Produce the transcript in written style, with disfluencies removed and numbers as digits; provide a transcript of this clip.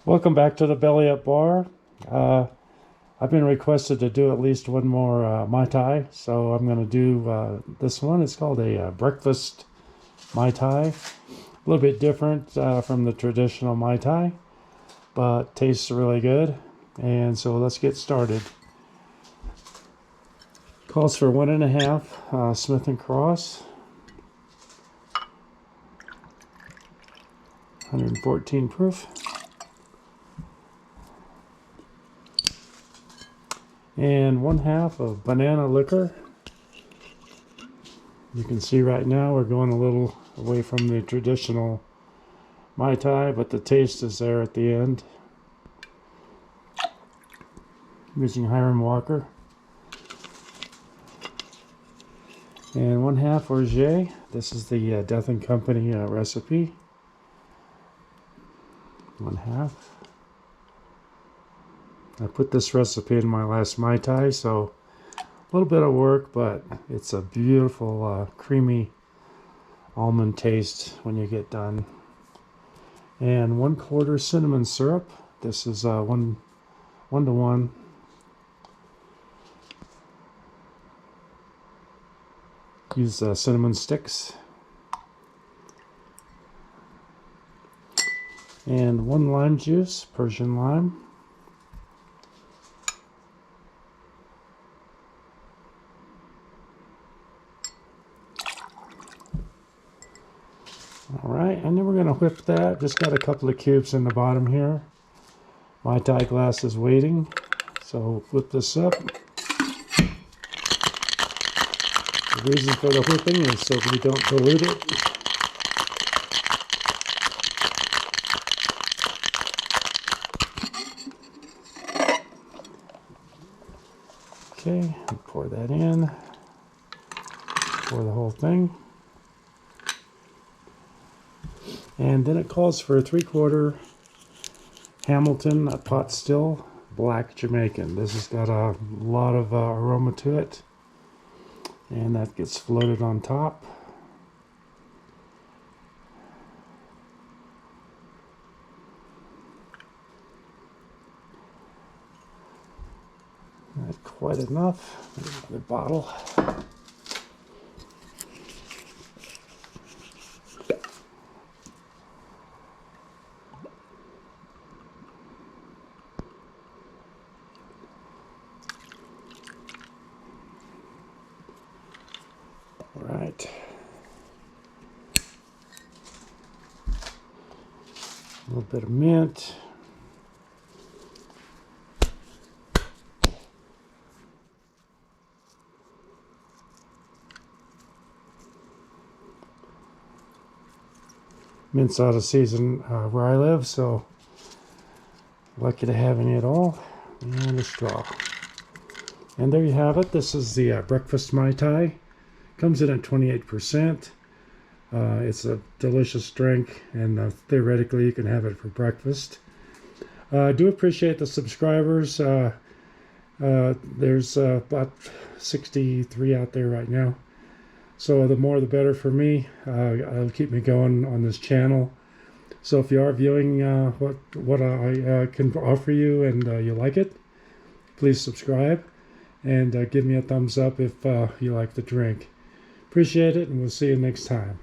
Welcome back to the Belly Up Bar. I've been requested to do at least one more Mai Tai, so I'm going to do this one. It's called a breakfast Mai Tai. A little bit different from the traditional Mai Tai, but tastes really good. And so let's get started. Calls for 1.5 Smith & Cross, 114 proof. And 1/2 of banana liquor. You can see right now we're going a little away from the traditional Mai Tai, but the taste is there at the end. Using Hiram Walker. And 1/2 orgeat. This is the Death and Company recipe. 1/2. I put this recipe in my last Mai Tai, so a little bit of work, but it's a beautiful creamy almond taste when you get done. And 1/4 cinnamon syrup. This is 1:1. Use cinnamon sticks. And 1 lime juice, Persian lime. Alright, and then we're going to whip that. Just got a couple of cubes in the bottom here. Mai Tai glass is waiting, so whip this up. The reason for the whipping is so we don't dilute it. Okay, pour that in. Pour the whole thing. And then it calls for a 3/4 Hamilton pot still black Jamaican. This has got a lot of aroma to it, and that gets floated on top. Not quite enough. Another bottle. All right. A little bit of mint. Mint's out of season where I live, so lucky to have any at all. And a straw. And there you have it. This is the breakfast Mai Tai. Comes in at 28%. It's a delicious drink, and theoretically you can have it for breakfast. I do appreciate the subscribers. There's about 63 out there right now. So the more the better for me. It'll keep me going on this channel. So if you are viewing what I can offer you and you like it, please subscribe and give me a thumbs up if you like the drink. Appreciate it, and we'll see you next time.